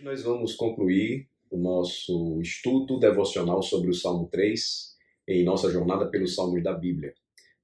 Nós vamos concluir o nosso estudo devocional sobre o Salmo 3 em nossa jornada pelos Salmos da Bíblia.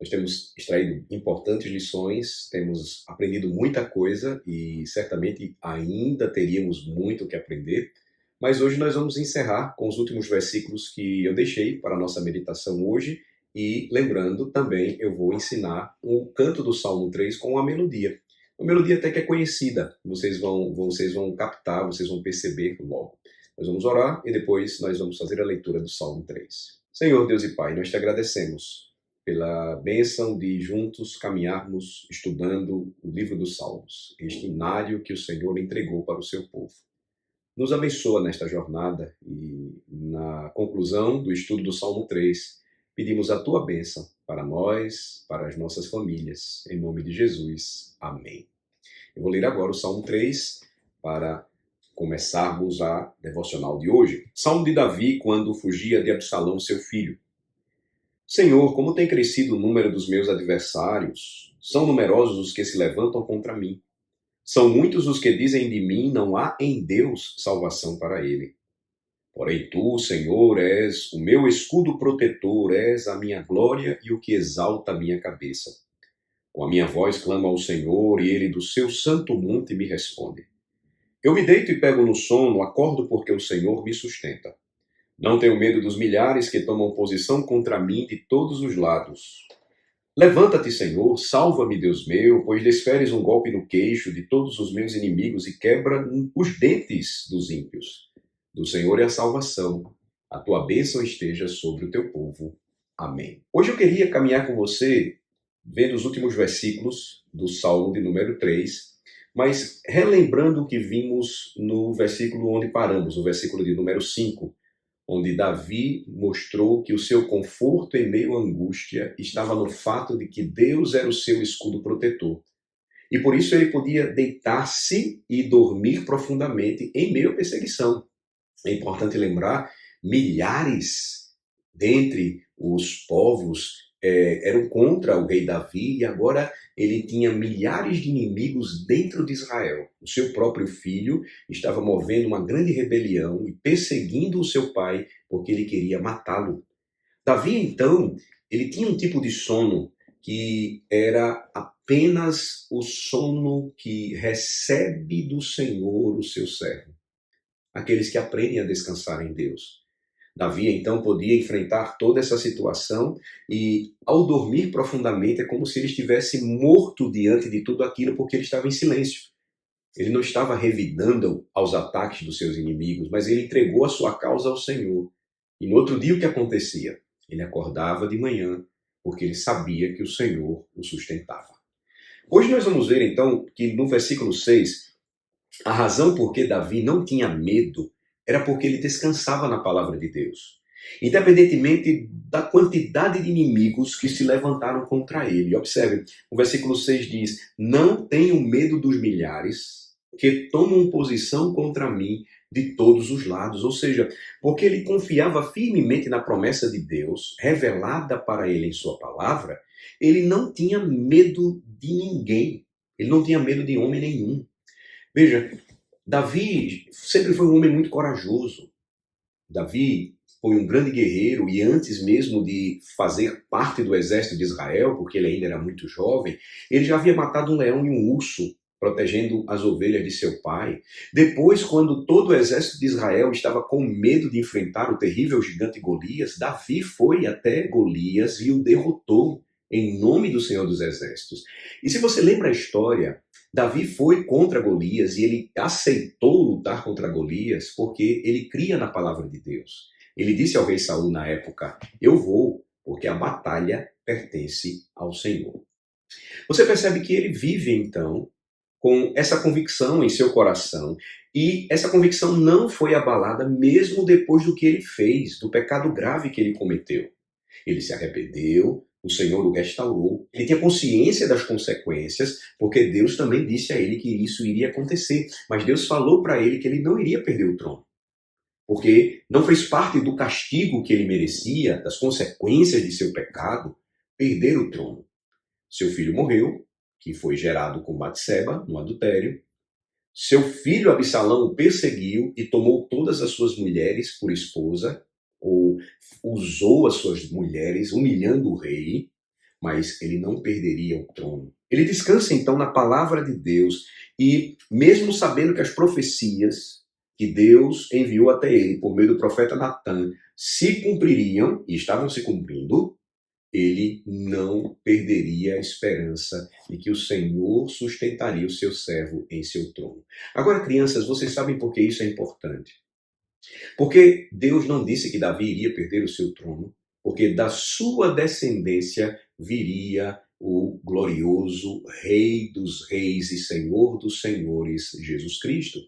Nós temos extraído importantes lições, temos aprendido muita coisa e certamente ainda teríamos muito que aprender, mas hoje nós vamos encerrar com os últimos versículos que eu deixei para a nossa meditação hoje e, lembrando, também eu vou ensinar o canto do Salmo 3 com a melodia. Uma melodia até que é conhecida, vocês vão captar, vocês vão perceber logo. Nós vamos orar e depois nós vamos fazer a leitura do Salmo 3. Senhor Deus e Pai, nós te agradecemos pela bênção de juntos caminharmos estudando o livro dos Salmos, este inário que o Senhor entregou para o seu povo. Nos abençoa nesta jornada e na conclusão do estudo do Salmo 3, pedimos a tua bênção para nós, para as nossas famílias. Em nome de Jesus. Amém. Eu vou ler agora o Salmo 3 para começarmos a devocional de hoje. Salmo de Davi quando fugia de Absalão, seu filho. Senhor, como tem crescido o número dos meus adversários? São numerosos os que se levantam contra mim. São muitos os que dizem de mim, não há em Deus salvação para ele. Porém tu, Senhor, és o meu escudo protetor, és a minha glória e o que exalta a minha cabeça. Com a minha voz clamo ao Senhor, e ele do seu santo monte me responde. Eu me deito e pego no sono, acordo porque o Senhor me sustenta. Não tenho medo dos milhares que tomam posição contra mim de todos os lados. Levanta-te, Senhor, salva-me, Deus meu, pois desferes um golpe no queixo de todos os meus inimigos e quebra os dentes dos ímpios. Do Senhor é a salvação. A tua bênção esteja sobre o teu povo. Amém. Hoje eu queria caminhar com você vendo os últimos versículos do Salmo de número 3, mas relembrando o que vimos no versículo onde paramos, o versículo de número 5, onde Davi mostrou que o seu conforto em meio à angústia estava no fato de que Deus era o seu escudo protetor. E por isso ele podia deitar-se e dormir profundamente em meio à perseguição. É importante lembrar, milhares dentre os povos eram contra o rei Davi e agora ele tinha milhares de inimigos dentro de Israel. O seu próprio filho estava movendo uma grande rebelião e perseguindo o seu pai porque ele queria matá-lo. Davi, então, ele tinha um tipo de sono que era apenas o sono que recebe do Senhor o seu servo. Aqueles que aprendem a descansar em Deus. Davi, então, podia enfrentar toda essa situação e, ao dormir profundamente, é como se ele estivesse morto diante de tudo aquilo, porque ele estava em silêncio. Ele não estava revidando aos ataques dos seus inimigos, mas ele entregou a sua causa ao Senhor. E no outro dia o que acontecia? Ele acordava de manhã, porque ele sabia que o Senhor o sustentava. Hoje nós vamos ver, então, que no versículo 6, a razão por que Davi não tinha medo era porque ele descansava na palavra de Deus. Independentemente da quantidade de inimigos que se levantaram contra ele. Observe, o versículo 6 diz, não tenho medo dos milhares que tomam posição contra mim de todos os lados. Ou seja, porque ele confiava firmemente na promessa de Deus, revelada para ele em sua palavra, ele não tinha medo de ninguém. Ele não tinha medo de homem nenhum. Veja, Davi sempre foi um homem muito corajoso. Davi foi um grande guerreiro e antes mesmo de fazer parte do exército de Israel, porque ele ainda era muito jovem, ele já havia matado um leão e um urso, protegendo as ovelhas de seu pai. Depois, quando todo o exército de Israel estava com medo de enfrentar o terrível gigante Golias, Davi foi até Golias e o derrotou em nome do Senhor dos Exércitos. E se você lembra a história, Davi foi contra Golias e ele aceitou lutar contra Golias porque ele cria na palavra de Deus. Ele disse ao rei Saul na época, eu vou, porque a batalha pertence ao Senhor. Você percebe que ele vive então com essa convicção em seu coração e essa convicção não foi abalada mesmo depois do que ele fez, do pecado grave que ele cometeu. Ele se arrependeu, o Senhor o restaurou, ele tinha consciência das consequências, porque Deus também disse a ele que isso iria acontecer, mas Deus falou para ele que ele não iria perder o trono, porque não fez parte do castigo que ele merecia, das consequências de seu pecado, perder o trono. Seu filho morreu, que foi gerado com Batseba, no adultério, Seu filho Absalão o perseguiu e tomou todas as suas mulheres por esposa, ou usou as suas mulheres, humilhando o rei, mas ele não perderia o trono. Ele descansa então na palavra de Deus e, mesmo sabendo que as profecias que Deus enviou até ele por meio do profeta Natan se cumpririam e estavam se cumprindo, ele não perderia a esperança de que o Senhor sustentaria o seu servo em seu trono. Agora, crianças, vocês sabem por que isso é importante? Porque Deus não disse que Davi iria perder o seu trono, porque da sua descendência viria o glorioso Rei dos Reis e Senhor dos Senhores, Jesus Cristo.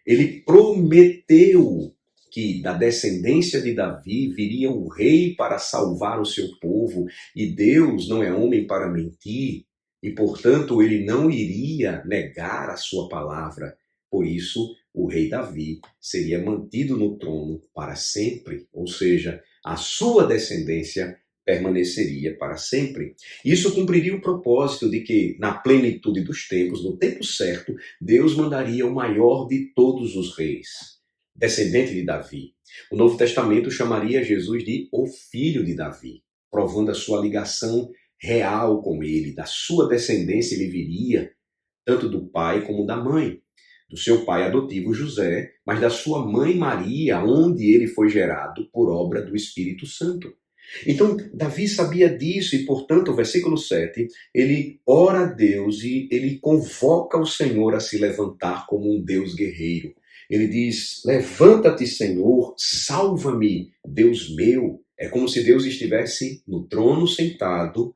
Ele prometeu que da descendência de Davi viria um rei para salvar o seu povo, e Deus não é homem para mentir, e portanto ele não iria negar a sua palavra. Por isso, o rei Davi seria mantido no trono para sempre, ou seja, a sua descendência permaneceria para sempre. Isso cumpriria o propósito de que, na plenitude dos tempos, no tempo certo, Deus mandaria o maior de todos os reis, descendente de Davi. O Novo Testamento chamaria Jesus de o Filho de Davi, provando a sua ligação real com ele. Da sua descendência ele viria, tanto do pai como da mãe. Do seu pai adotivo José, mas da sua mãe Maria, onde ele foi gerado por obra do Espírito Santo. Então, Davi sabia disso e, portanto, o versículo 7, ele ora a Deus e ele convoca o Senhor a se levantar como um Deus guerreiro. Ele diz: levanta-te, Senhor, salva-me, Deus meu. É como se Deus estivesse no trono sentado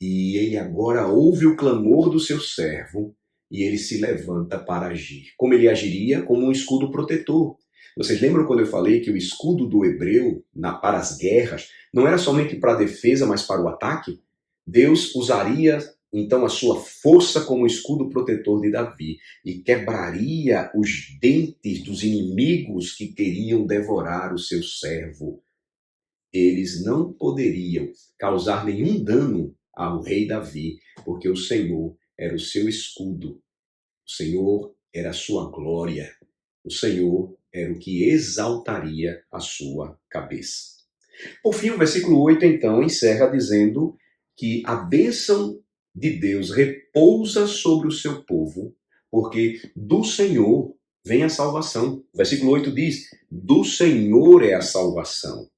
e ele agora ouve o clamor do seu servo e ele se levanta para agir. Como ele agiria? Como um escudo protetor. Vocês lembram quando eu falei que o escudo do hebreu para as guerras não era somente para a defesa, mas para o ataque? Deus usaria então a sua força como escudo protetor de Davi e quebraria os dentes dos inimigos que queriam devorar o seu servo. Eles não poderiam causar nenhum dano ao rei Davi, porque o Senhor era o seu escudo, o Senhor era a sua glória, o Senhor era o que exaltaria a sua cabeça. Por fim, o versículo 8, então, encerra dizendo que a bênção de Deus repousa sobre o seu povo, porque do Senhor vem a salvação. O versículo 8 diz: do Senhor é a salvação.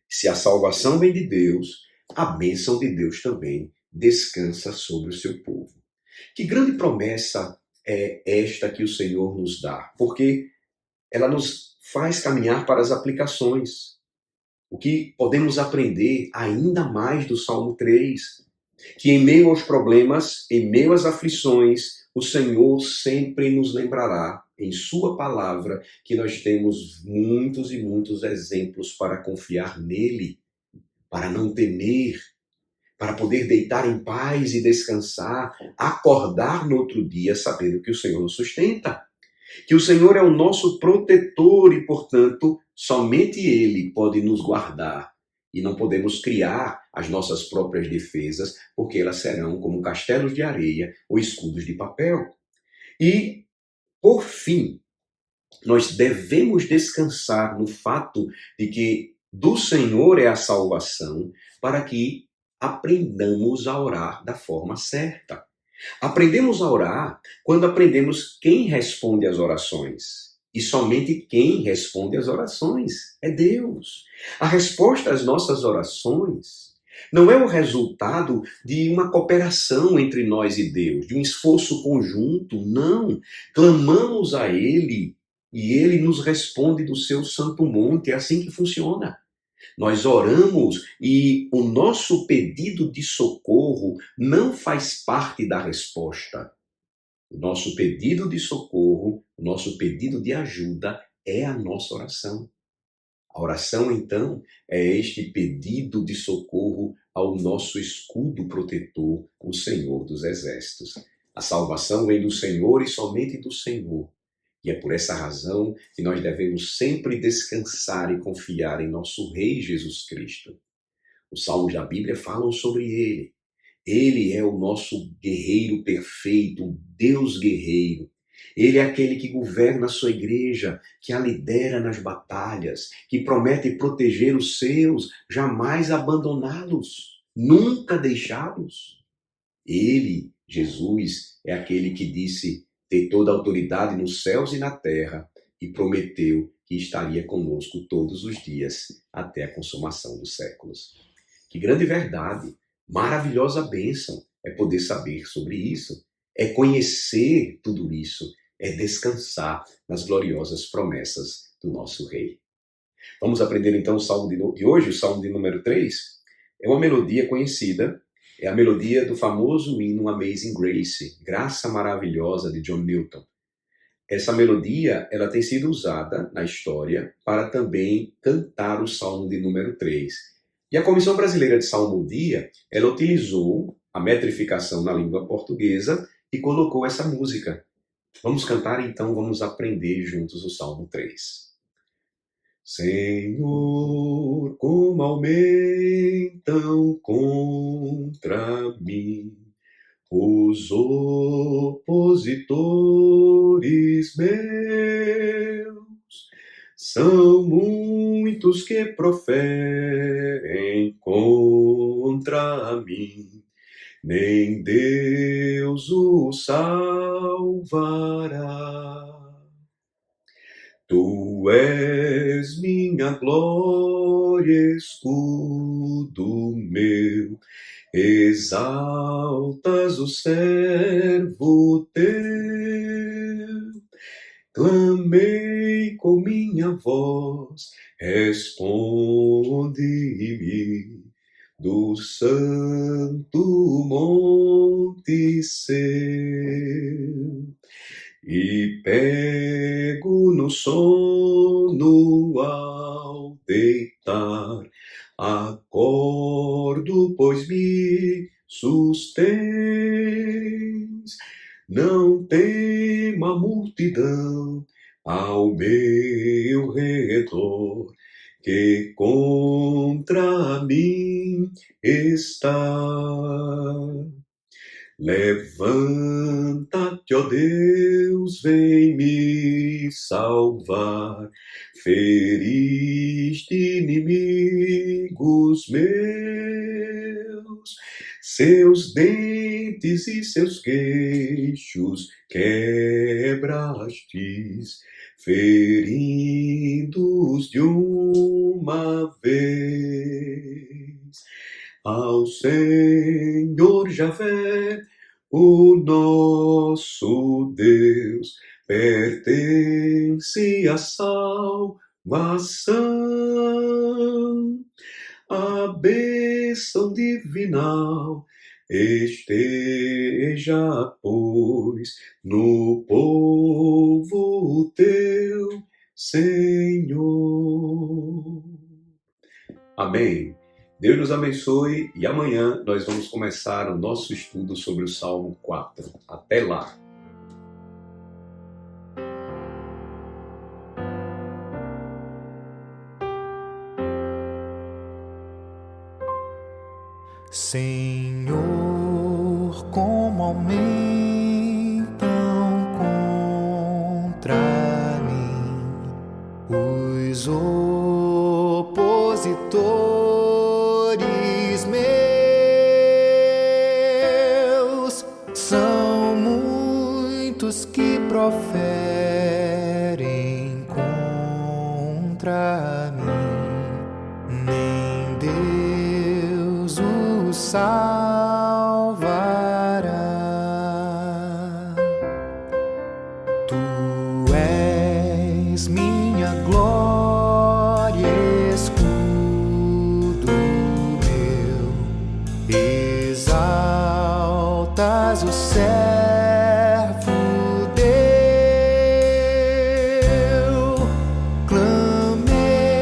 Se a salvação vem de Deus, a bênção de Deus também descansa sobre o seu povo. Que grande promessa é esta que o Senhor nos dá, porque ela nos faz caminhar para as aplicações. O que podemos aprender ainda mais do Salmo 3, que em meio aos problemas, em meio às aflições, o Senhor sempre nos lembrará em sua palavra que nós temos muitos e muitos exemplos para confiar nele, para não temer, para poder deitar em paz e descansar, acordar no outro dia sabendo que o Senhor nos sustenta. Que o Senhor é o nosso protetor e, portanto, somente Ele pode nos guardar. E não podemos criar as nossas próprias defesas, porque elas serão como castelos de areia ou escudos de papel. E, por fim, nós devemos descansar no fato de que do Senhor é a salvação, para que aprendamos a orar da forma certa. Aprendemos a orar quando aprendemos quem responde às orações. E somente quem responde às orações é Deus. A resposta às nossas orações não é o resultado de uma cooperação entre nós e Deus, de um esforço conjunto, não. Clamamos a Ele e Ele nos responde do seu santo monte. É assim que funciona. Nós oramos e o nosso pedido de socorro não faz parte da resposta. O nosso pedido de socorro, o nosso pedido de ajuda é a nossa oração. A oração, então, é este pedido de socorro ao nosso escudo protetor, o Senhor dos Exércitos. A salvação vem do Senhor e somente do Senhor. E é por essa razão que nós devemos sempre descansar e confiar em nosso Rei Jesus Cristo. Os salmos da Bíblia falam sobre ele. Ele é o nosso guerreiro perfeito, o Deus guerreiro. Ele é aquele que governa a sua igreja, que a lidera nas batalhas, que promete proteger os seus, jamais abandoná-los, nunca deixá-los. Ele, Jesus, é aquele que disse ter toda a autoridade nos céus e na terra e prometeu que estaria conosco todos os dias até a consumação dos séculos. Que grande verdade, maravilhosa bênção é poder saber sobre isso, é conhecer tudo isso, é descansar nas gloriosas promessas do nosso Rei. Vamos aprender então o Salmo de hoje, o Salmo de número 3. É uma melodia conhecida, é a melodia do famoso hino Amazing Grace, Graça Maravilhosa de John Newton. Essa melodia, ela tem sido usada na história para também cantar o Salmo de número 3. E a Comissão Brasileira de Salmodia, ela utilizou a metrificação na língua portuguesa e colocou essa música. Vamos cantar então, vamos aprender juntos o Salmo 3. Senhor, como aumentam contra mim os opositores meus, são muitos que proferem contra mim, nem Deus o salvará. Tu és minha glória, escudo meu, exaltas o servo teu. Clamei com minha voz, responde-me do santo monte seu. E pego no sono ao deitar, acordo, pois me sustens. Não temo a multidão ao meu redor, que contra mim está. Levanta-te, ó Deus, vem me salvar. Feriste inimigos meus, seus dentes e seus queixos quebrastes, ferindo-os de uma vez. Ao Senhor Javé, o nosso Deus, pertence a salvação. A bênção divinal esteja, pois, no povo teu, Senhor. Amém. Deus nos abençoe e amanhã nós vamos começar o nosso estudo sobre o Salmo 4. Até lá! Senhor, como aumentam contra mim os opositores meus, são muitos que proferem contra mim, nem Deus o salvará. Tu és minha glória, escudo meu, exaltas o servo teu. Clamei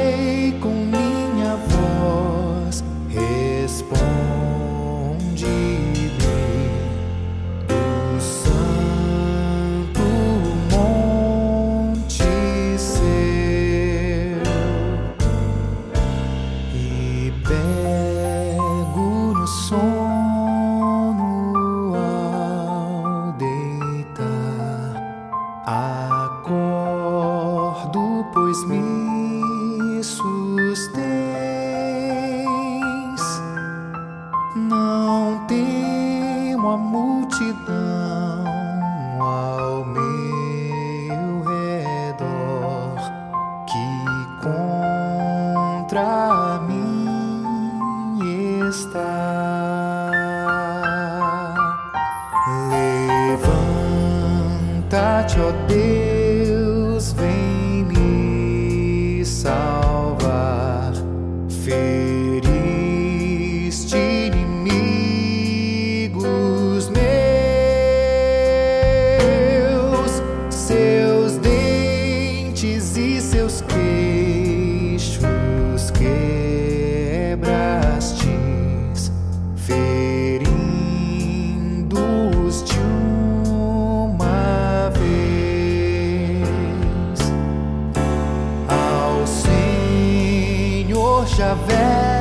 pois me sustens. Não temo a multidão ao meu redor que contra mim está. Levanta-te, ó Deus, vem me salvar. Feriste inimigos meus, seus dentes e seus queixos quebrastes, ferindo-os de uma vez. Ao Senhor Javé